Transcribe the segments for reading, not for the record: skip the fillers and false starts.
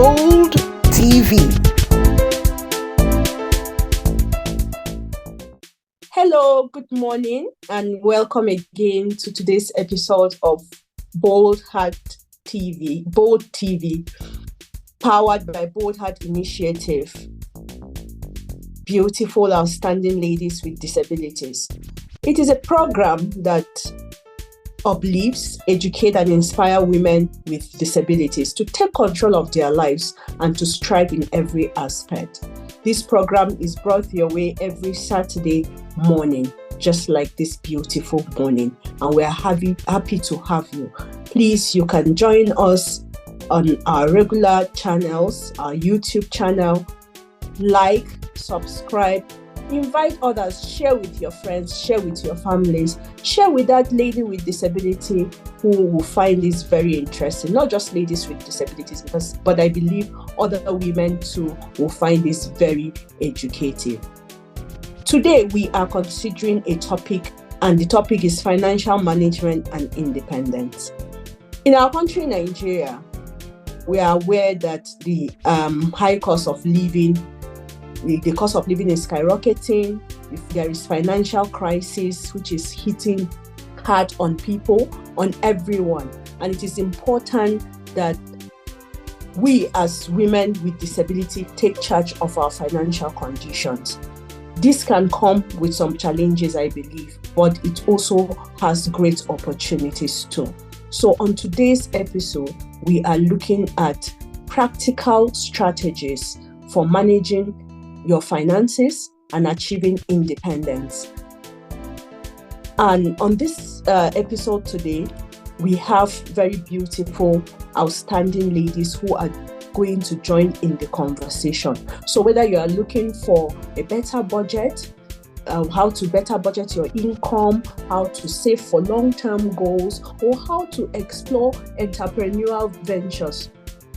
Bold TV. Hello, good morning, and welcome again to today's episode of Bold TV, powered by Bold Heart Initiative. Beautiful, outstanding ladies with disabilities. It is a program that uplifts, educate, and inspire women with disabilities to take control of their lives and to strive in every aspect. This program is brought your way every Saturday morning, just like this beautiful morning, and we're happy to have you. Please, you can join us on our regular channels, our YouTube channel. Like, subscribe, invite others, share with your friends, share with your families, share with that lady with disability who will find this very interesting. Not just ladies with disabilities, but I believe other women too will find this very educative. Today we are considering a topic, and the topic is financial management and independence. In our country, Nigeria, we are aware that the high cost of living, the cost of living is skyrocketing. If there is financial crisis, which is hitting hard on people, on everyone. And it is important that we as women with disability take charge of our financial conditions. This can come with some challenges, I believe, but it also has great opportunities too. So on today's episode, we are looking at practical strategies for managing your finances and achieving independence. And on this episode today, we have very beautiful, outstanding ladies who are going to join in the conversation. So whether you are looking for a better budget, how to better budget your income, how to save for long-term goals, or how to explore entrepreneurial ventures,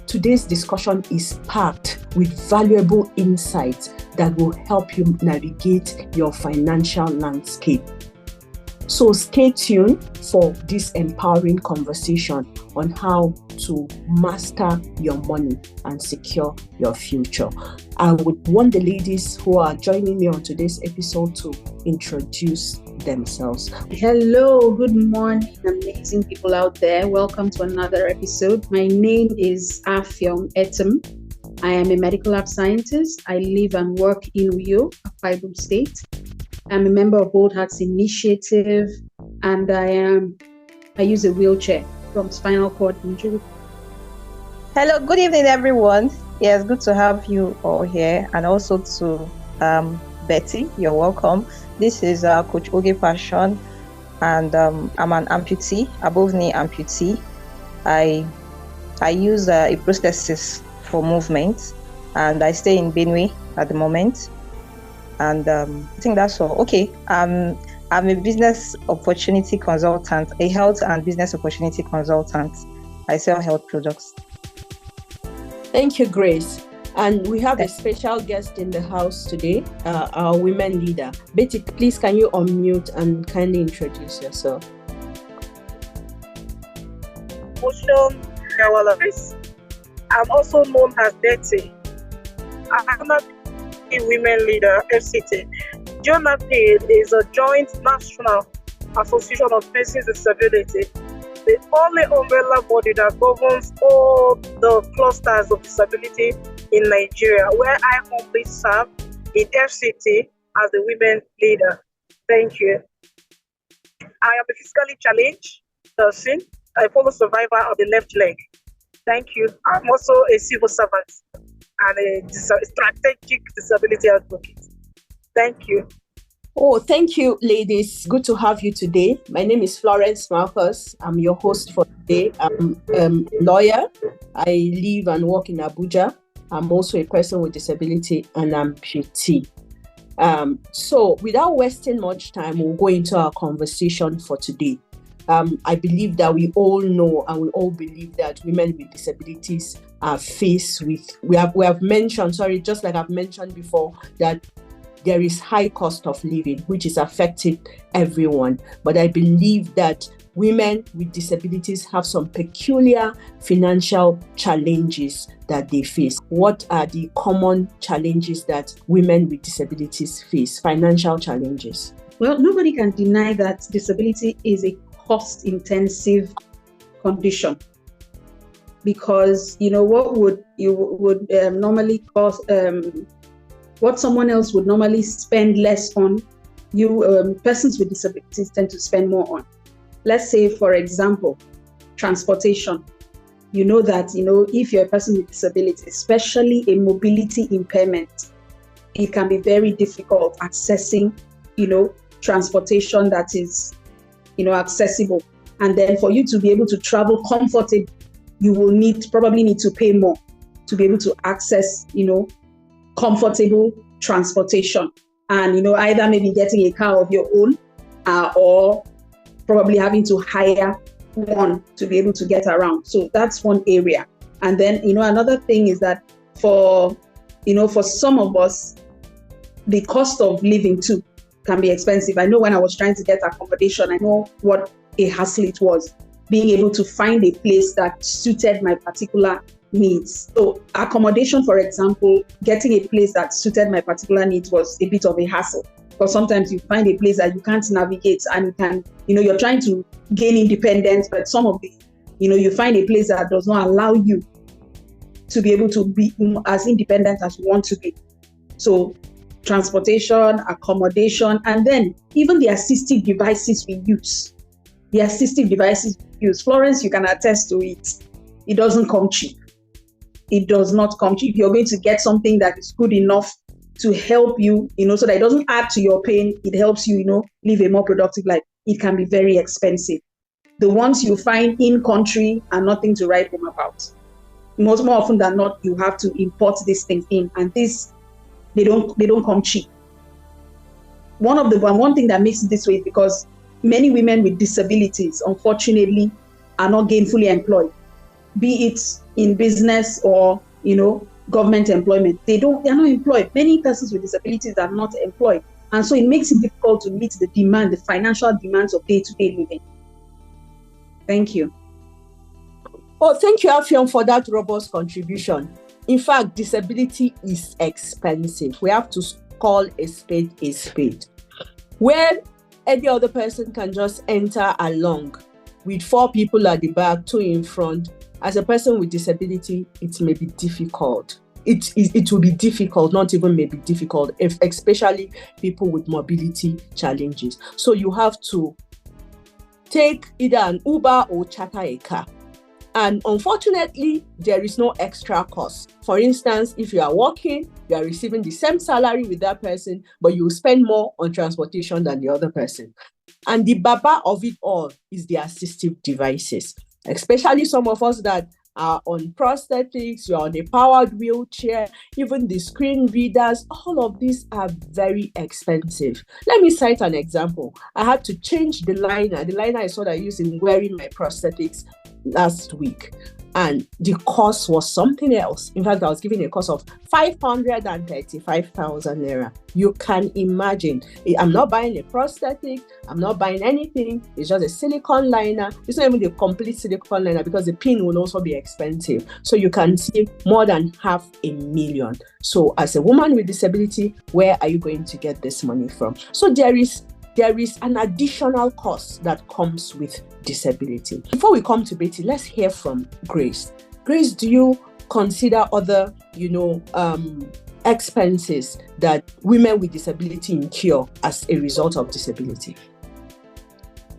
today's discussion is packed with valuable insights that will help you navigate your financial landscape. So stay tuned for this empowering conversation on how to master your money and secure your future. I would want the ladies who are joining me on today's episode to introduce themselves. Hello, good morning, amazing people out there. Welcome to another episode. My name is Afyong Etem. I am a medical lab scientist. I live and work in Uyo, Akwa Ibom State. I'm a member of Bold Hearts Initiative, and I use a wheelchair from spinal cord injury. Hello, good evening, everyone. Yes, good to have you all here, and also to Betty. You're welcome. This is Coach Oge Passion, and I'm an amputee, above knee amputee. I use a prosthesis for movement, and I stay in Benue at the moment. And I think that's all. Okay, I'm a business opportunity consultant, a health and business opportunity consultant. I sell health products. Thank you, Grace. And we have a special guest in the house today, our women leader. Betty, please can you unmute and kindly introduce yourself? I'm also known as Betty. I'm a women leader, FCT. JONAPID is a joint national association of persons with disability, the only umbrella body that governs all the clusters of disability in Nigeria, where I humbly serve in FCT as the women leader. Thank you. I am a physically challenged person. I follow survivor of the left leg. Thank you. I'm also a civil servant and a strategic disability advocate. Thank you. Oh, thank you, ladies. Good to have you today. My name is Florence Marcus. I'm your host for today. I'm a lawyer. I live and work in Abuja. I'm also a person with disability and amputee. So without wasting much time, we'll go into our conversation for today. I believe that we all know and we all believe that women with disabilities are faced with, we have mentioned, just like I've mentioned before, that there is high cost of living, which is affecting everyone. But I believe that women with disabilities have some peculiar financial challenges that they face. What are the common challenges that women with disabilities face? Financial challenges. Well, nobody can deny that disability is a cost-intensive condition, because what would normally cost, what someone else would normally spend less on, persons with disabilities tend to spend more on. Let's say, for example, transportation. You know that if you're a person with disability, especially a mobility impairment, it can be very difficult accessing transportation that is accessible. And then for you to be able to travel comfortably, you will probably need to pay more to be able to access comfortable transportation. And either maybe getting a car of your own, or probably having to hire one to be able to get around. So that's one area. And then another thing is that for some of us, the cost of living too can be expensive. I know when I was trying to get accommodation, I know what a hassle it was, being able to find a place that suited my particular needs. So accommodation, for example, getting a place that suited my particular needs was a bit of a hassle, because sometimes you find a place that you can't navigate, and you're trying to gain independence, but some of the, you find a place that does not allow you to be able to be as independent as you want to be. So transportation, accommodation, and then even the assistive devices we use. Florence, you can attest to it. It doesn't come cheap. It does not come cheap. If you're going to get something that is good enough to help you, so that it doesn't add to your pain, it helps you, live a more productive life, it can be very expensive. The ones you find in country are nothing to write home about. More often than not, you have to import these things in, and they don't come cheap. One thing that makes it this way is because many women with disabilities, unfortunately, are not gainfully employed, be it in business or government employment. They are not employed. Many persons with disabilities are not employed, and so it makes it difficult to meet the financial demands of day-to-day living. Thank you. Well, thank you, Afion, for that robust contribution. In fact, disability is expensive. We have to call a spade a spade. Where any other person can just enter along with 4 people at the back, 2 in front, as a person with disability, it may be difficult. It will be difficult, not even maybe difficult, especially people with mobility challenges. So you have to take either an Uber or charter a car. And unfortunately, there is no extra cost. For instance, if you are working, you are receiving the same salary with that person, but you spend more on transportation than the other person. And the baba of it all is the assistive devices, especially some of us that are on prosthetics, you're on a powered wheelchair, even the screen readers, all of these are very expensive. Let me cite an example. I had to change the liner. The liner I saw that I use in wearing my prosthetics last week, and the cost was something else. In fact, I was given a cost of 535,000 naira. You can imagine. I'm not buying a prosthetic, I'm not buying anything. It's just a silicone liner. It's not even the complete silicone liner, because the pin will also be expensive. So you can see more than 500,000. So as a woman with disability, where are you going to get this money from? So there is an additional cost that comes with disability. Before we come to Betty, let's hear from Grace. Grace, do you consider other, expenses that women with disability incur as a result of disability?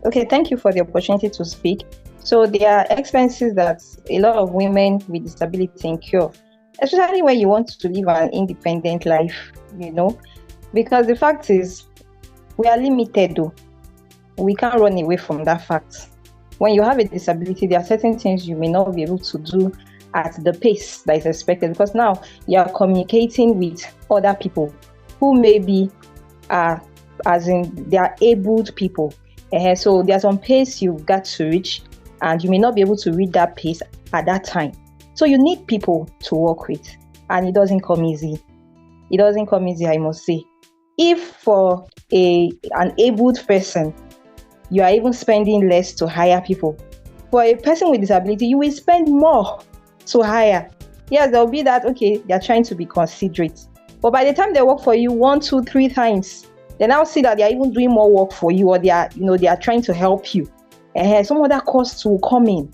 Okay, thank you for the opportunity to speak. So there are expenses that a lot of women with disability incur, especially when you want to live an independent life, because the fact is, we are limited though. We can't run away from that fact. When you have a disability, there are certain things you may not be able to do at the pace that is expected, because now you are communicating with other people who maybe are, they are abled people. So there's some pace you've got to reach, and you may not be able to reach that pace at that time. So you need people to work with, and it doesn't come easy. It doesn't come easy, I must say. If for an abled person, you are even spending less to hire people. For a person with disability, you will spend more to hire. Yes, there'll be that, okay, they're trying to be considerate. But by the time they work for you 1, 2, 3 times, they now see that they're even doing more work for you, or they are trying to help you. Some other costs will come in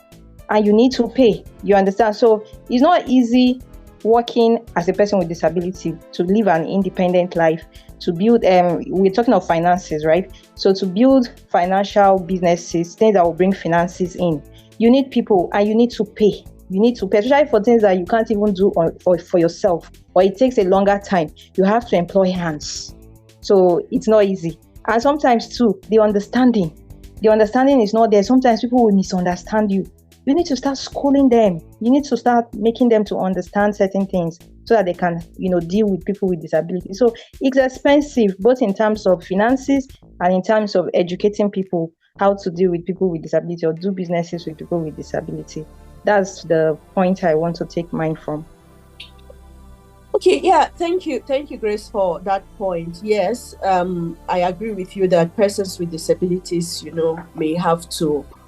and you need to pay. You understand? So it's not easy working as a person with disability to live an independent life, to build, we're talking of finances, right? So to build financial businesses, things that will bring finances in, you need people and you need to pay. You need to pay, especially for things that you can't even do for yourself, or it takes a longer time. You have to employ hands. So it's not easy. And sometimes too, the understanding is not there. Sometimes people will misunderstand you. You need to start schooling them. You need to start making them to understand certain things so that they can, deal with people with disabilities. So it's expensive, both in terms of finances and in terms of educating people how to deal with people with disability or do businesses with people with disability. That's the point I want to take mine from. Okay, yeah, thank you, Grace, for that point. Yes, I agree with you that persons with disabilities,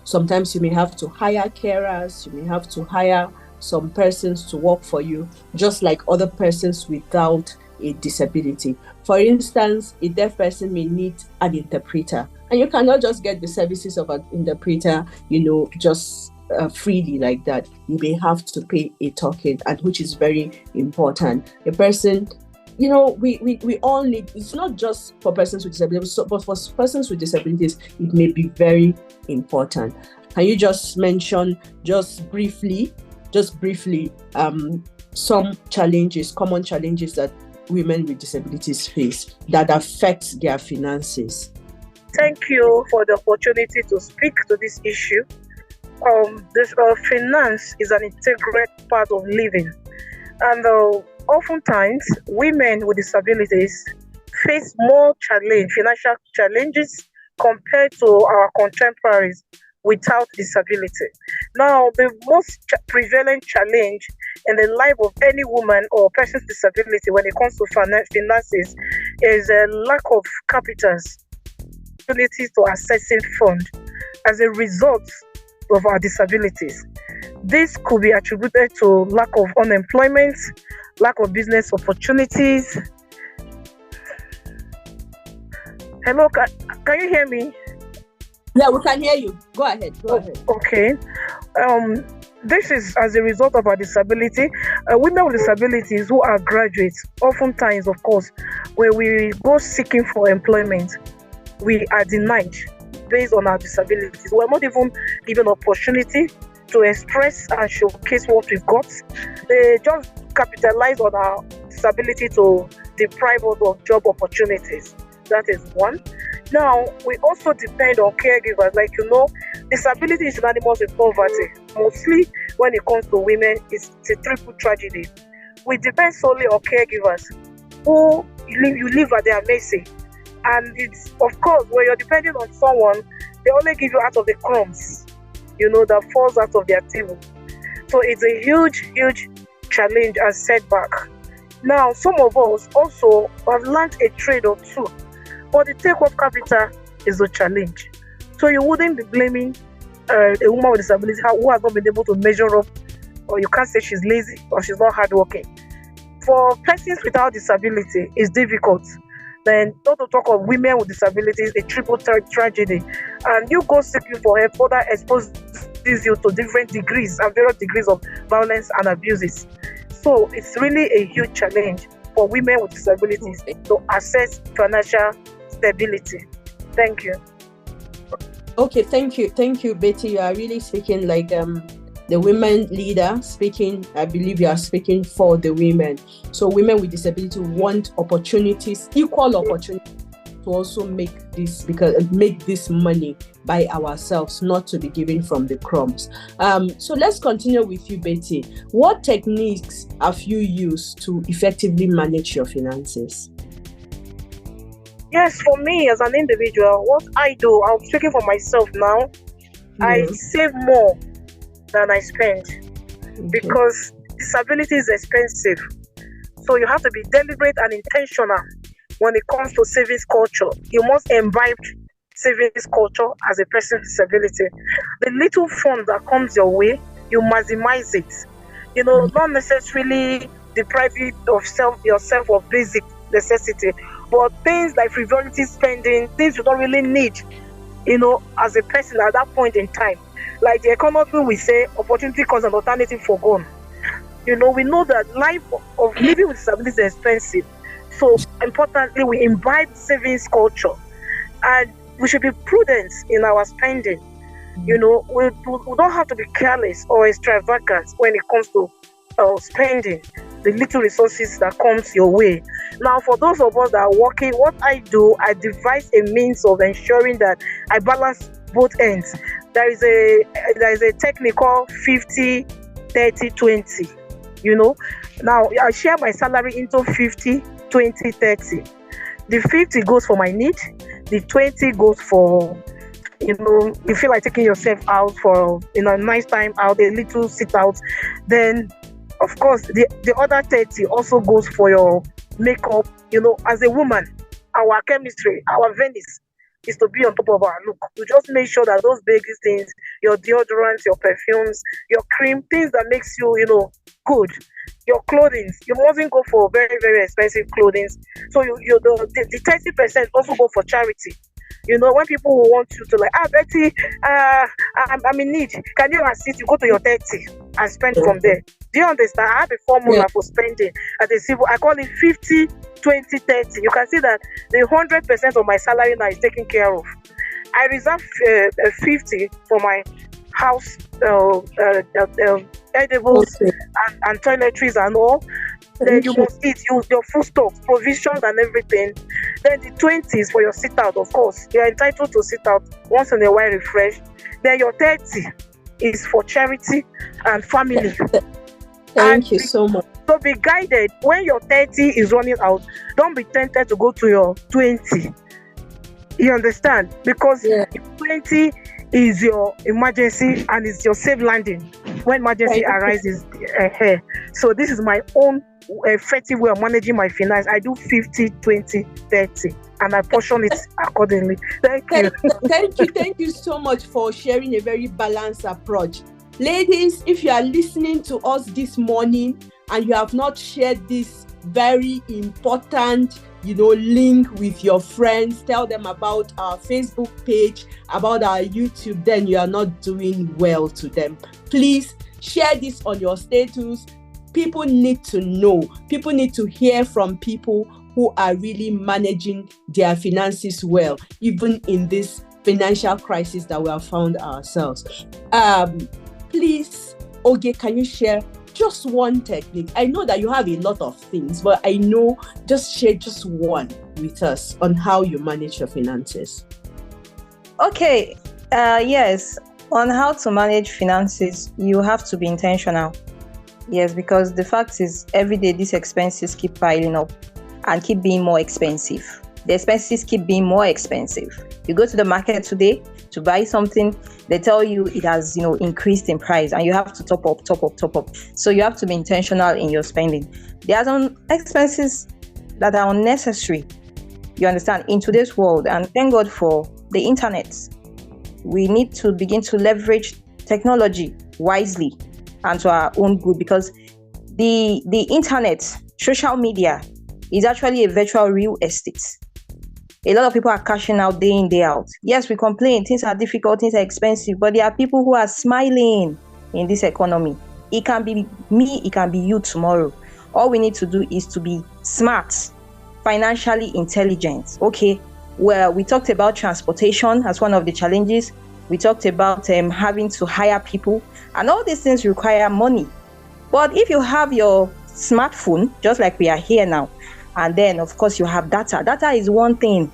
sometimes you may have to hire carers, you may have to hire some persons to work for you, just like other persons without a disability. For instance, a deaf person may need an interpreter, and you cannot just get the services of an interpreter, just freely like that. You may have to pay a token, and which is very important. A person, we all need, it's not just for persons with disabilities, but for persons with disabilities, it may be very important. Can you just mention, just briefly, some common challenges that women with disabilities face that affect their finances? Thank you for the opportunity to speak to this issue. Finance is an integral part of living, and oftentimes women with disabilities face more financial challenges compared to our contemporaries without disability. Now, the most prevalent challenge in the life of any woman or person with disability when it comes to finances is a lack of capitals, ability to accessing funds as a result of our disabilities. This could be attributed to lack of unemployment, lack of business opportunities. Hello, can you hear me? Yeah, we can hear you. Go ahead. Okay. This is as a result of our disability. Women with disabilities who are graduates, oftentimes, of course, when we go seeking for employment, we are denied based on our disabilities. We're not even given opportunity to express and showcase what we've got. They just capitalize on our disability to deprive us of job opportunities. That is one. Now, we also depend on caregivers. Disability is synonymous with poverty. Mostly when it comes to women, it's a triple tragedy. We depend solely on caregivers who you live at their mercy. And it's, of course, when you're depending on someone, they only give you out of the crumbs, that falls out of their table. So it's a huge, huge challenge and setback. Now, some of us also have learned a trade or two, but the take-off capital is a challenge. So you wouldn't be blaming a woman with disability who has not been able to measure up, or you can't say she's lazy or she's not hardworking. For persons without disability, it's difficult. Then not to talk of women with disabilities, a triple tragedy. And you go seeking for help, further exposes you to different degrees and various degrees of violence and abuses. So it's really a huge challenge for women with disabilities to access financial stability. Thank you. Okay, thank you, Betty. You are really speaking like the women leader speaking. I believe you are speaking for the women. So women with disability want opportunities, equal opportunities to also make this money by ourselves, not to be given from the crumbs. So let's continue with you, Betty. What techniques have you used to effectively manage your finances? Yes, for me as an individual, what I do, I'm speaking for myself now, I save more than I spend, because disability is expensive. So you have to be deliberate and intentional when it comes to savings culture. You must imbibe savings culture as a person with disability. The little fund that comes your way, you maximize it. Not necessarily depriving yourself of basic necessity, but things like frivolity spending, things you don't really need, as a person at that point in time. Like the economy, we say opportunity costs an alternative for gone. We know that life of living with disability is expensive. So importantly, we imbibe savings culture, and we should be prudent in our spending. We don't have to be careless or extravagant when it comes to spending the little resources that comes your way. Now, for those of us that are working, what I do, I devise a means of ensuring that I balance both ends. There is a technique called 50, 30, 20. Now I share my salary into 50, 20, 30. The 50 goes for my need, the 20 goes for, you feel like taking yourself out for a nice time out, a little sit out. Then of course the other 30 also goes for your makeup. As a woman, our chemistry, our Venice is to be on top of our look. To just make sure that those basic things, your deodorants, your perfumes, your cream, things that makes you, good. Your clothing, you mustn't go for very, very expensive clothing. So the 30% also go for charity. When people will want you to like, Betty, I'm in need. Can you assist? You go to your 30 and spend from there. Do you understand? I have a formula for spending at a civil. I call it 50, 20, 30. You can see that the 100% of my salary now is taken care of. I reserve 50 for my house edibles and toiletries and all. Then you must eat your food stocks, provisions and everything. Then the 20 is for your sit out, of course. You're entitled to sit out once in a while, refresh. Then your 30 is for charity and family. Thank you so much. So be guided. When your 30 is running out, don't be tempted to go to your 20. You understand? Because 20 is your emergency and it's your safe landing when emergency arises. So this is my own effective way of managing my finance. I do 50, 20, 30 and I portion it accordingly. Thank you. Thank you so much for sharing a very balanced approach. Ladies, if you are listening to us this morning and you have not shared this very important link with your friends, tell them about our Facebook page, about our YouTube, then you are not doing well to them. Please share this on your status. People need to know. People need to hear from people who are really managing their finances well, even in this financial crisis that we have found ourselves. Please, Oge, can you share just one technique? I know that you have a lot of things, but I know just share just one with us on how you manage your finances. Okay, yes, on how to manage finances, you have to be intentional. Yes, because the fact is every day these expenses keep piling up and keep being more expensive. The expenses keep being more expensive. You go to the market today to buy something, they tell you it has, increased in price and you have to top up. So you have to be intentional in your spending. There are some expenses that are unnecessary, you understand, in today's world. And thank God for the internet. We need to begin to leverage technology wisely and to our own good, because the internet, social media is actually a virtual real estate. A lot of people are cashing out day in, day out. Yes, we complain, things are difficult, things are expensive, but there are people who are smiling in this economy. It can be me, it can be you tomorrow. All we need to do is to be smart, financially intelligent. Okay, well, we talked about transportation as one of the challenges. We talked about having to hire people, and all these things require money. But if you have your smartphone, just like we are here now, and then of course you have data. Data is one thing,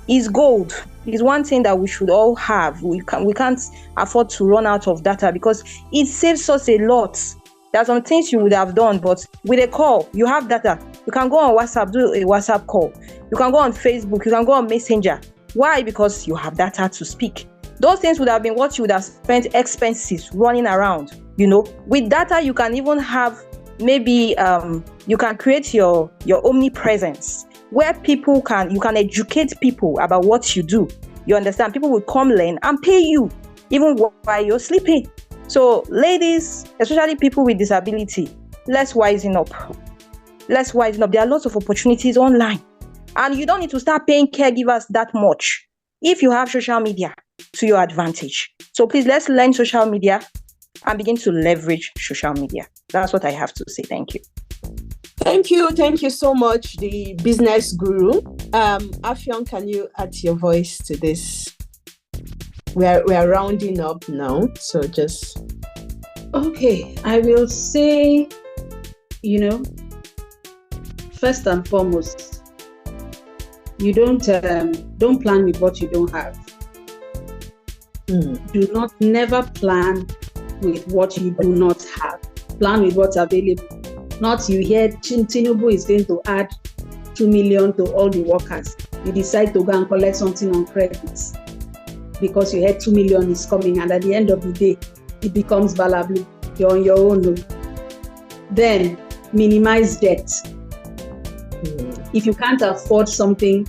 is gold. It's one thing that we should all have. We can't afford to run out of data because it saves us a lot. There are some things you would have done, but with a call, you have data. You can go on WhatsApp, do a WhatsApp call. You can go on Facebook, you can go on Messenger. Why? Because you have data to speak. Those things would have been what you would have spent expenses running around. With data, you can even have maybe you can create your omnipresence where you can educate people about what you do. You understand? People will come learn and pay you even while you're sleeping. So ladies, especially people with disability, let's wisen up. Let's wisen up. There are lots of opportunities online. And you don't need to start paying caregivers that much if you have social media to your advantage. So please, let's learn social media and begin to leverage social media. That's what I have to say. Thank you. Thank you so much, the business guru. Afyon, can you add your voice to this? We are rounding up now, so just... Okay, I will say, first and foremost, you don't plan with what you don't have. Do never plan with what you do not have. Plan with what's available. Not you hear Tinubu is going to add 2 million to all the workers. You decide to go and collect something on credits because you heard 2 million is coming, and at the end of the day, it becomes balablu. You're on your own. Then minimize debt. If you can't afford something,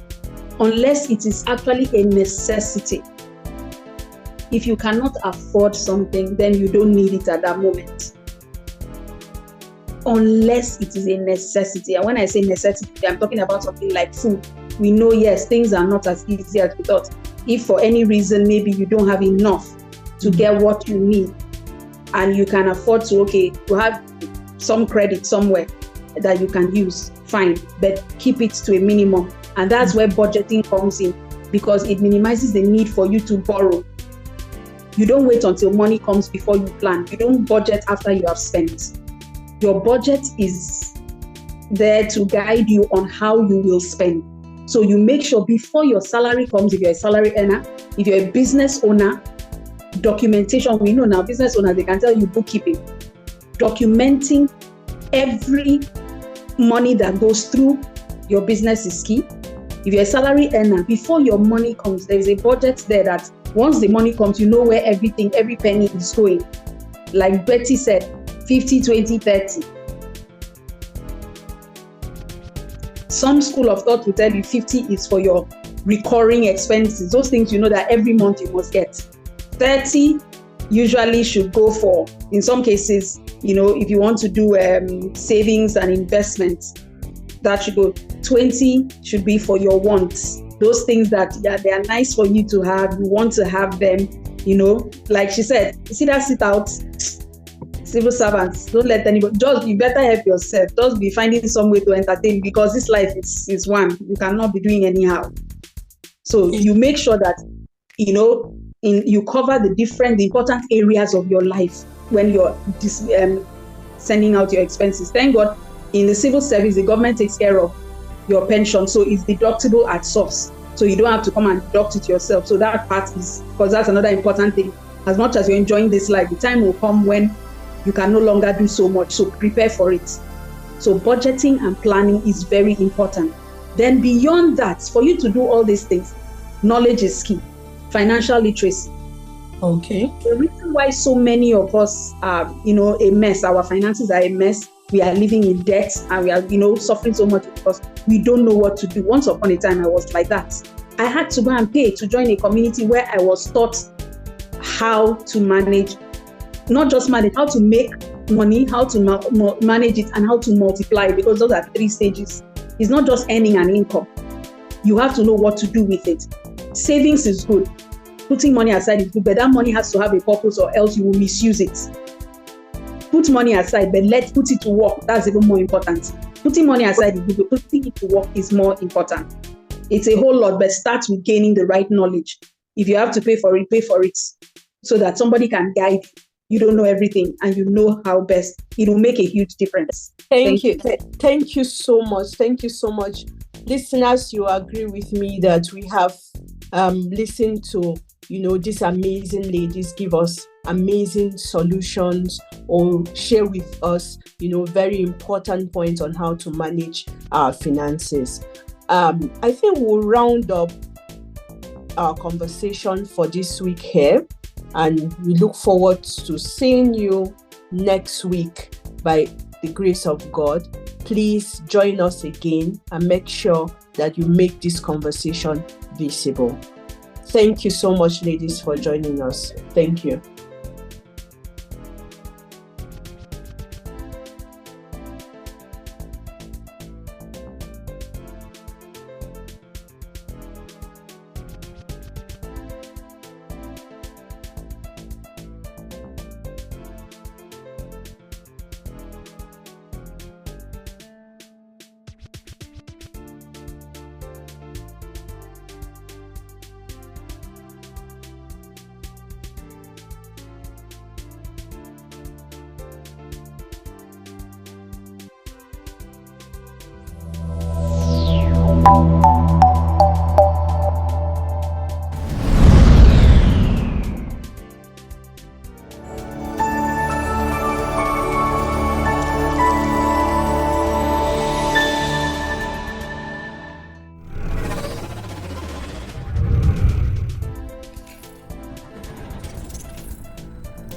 unless it is actually a necessity. If you cannot afford something, then you don't need it at that moment. Unless it is a necessity. And when I say necessity, I'm talking about something like food. We know, yes, things are not as easy as we thought. If for any reason, maybe you don't have enough to get what you need, and you can afford to have some credit somewhere that you can use, fine, but keep it to a minimum. And that's where budgeting comes in, because it minimizes the need for you to borrow. You don't wait until money comes before you plan. You don't budget after you have spent. Your budget is there to guide you on how you will spend. So you make sure before your salary comes, if you're a salary earner, if you're a business owner, documentation, we know now business owners, they can tell you bookkeeping. Documenting every money that goes through your business is key. If you're a salary earner, before your money comes, there's a budget there that once the money comes, you know where every penny is going. Like Betty said, 50, 20, 30. Some school of thought will tell you 50 is for your recurring expenses. Those things you know that every month you must get. 30 usually should go for, in some cases, if you want to do savings and investments, that should go. 20 should be for your wants. Those things that they are nice for you to have, you want to have them, like she said, you see that sit out, civil servants, don't let anybody, you better help yourself. Just be finding some way to entertain, because this life is one. You cannot be doing anyhow. So you make sure that, you cover the important areas of your life when you're sending out your expenses. Thank God, in the civil service, the government takes care of your pension, so it's deductible at source. So you don't have to come and deduct it yourself. So that part is, because that's another important thing. As much as you're enjoying this life, the time will come when you can no longer do so much. So prepare for it. So budgeting and planning is very important. Then beyond that, for you to do all these things, knowledge is key. Financial literacy. Okay. The reason why so many of us are, a mess, our finances are a mess, we are living in debt, and we are, suffering so much because we don't know what to do. Once upon a time, I was like that. I had to go and pay to join a community where I was taught how to manage, not just manage, how to make money, how to manage it, and how to multiply, because those are 3 stages. It's not just earning an income. You have to know what to do with it. Savings is good. Putting money aside is good, but that money has to have a purpose, or else you will misuse it. Put money aside, but put it to work. That's even more important. Putting money aside is good, but putting it to work is more important. It's a whole lot, but start with gaining the right knowledge. If you have to pay for it, so that somebody can guide you. You don't know everything, and you know how best. It will make a huge difference. Thank you. Thank you so much. Thank you so much. Listeners, you agree with me that we have listened to, these amazing ladies give us amazing solutions or share with us, very important points on how to manage our finances. I think we'll round up our conversation for this week here, and we look forward to seeing you next week by the grace of God. Please join us again and make sure that you make this conversation visible. Thank you so much, ladies, for joining us. Thank you.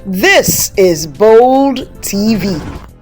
This is Bold TV.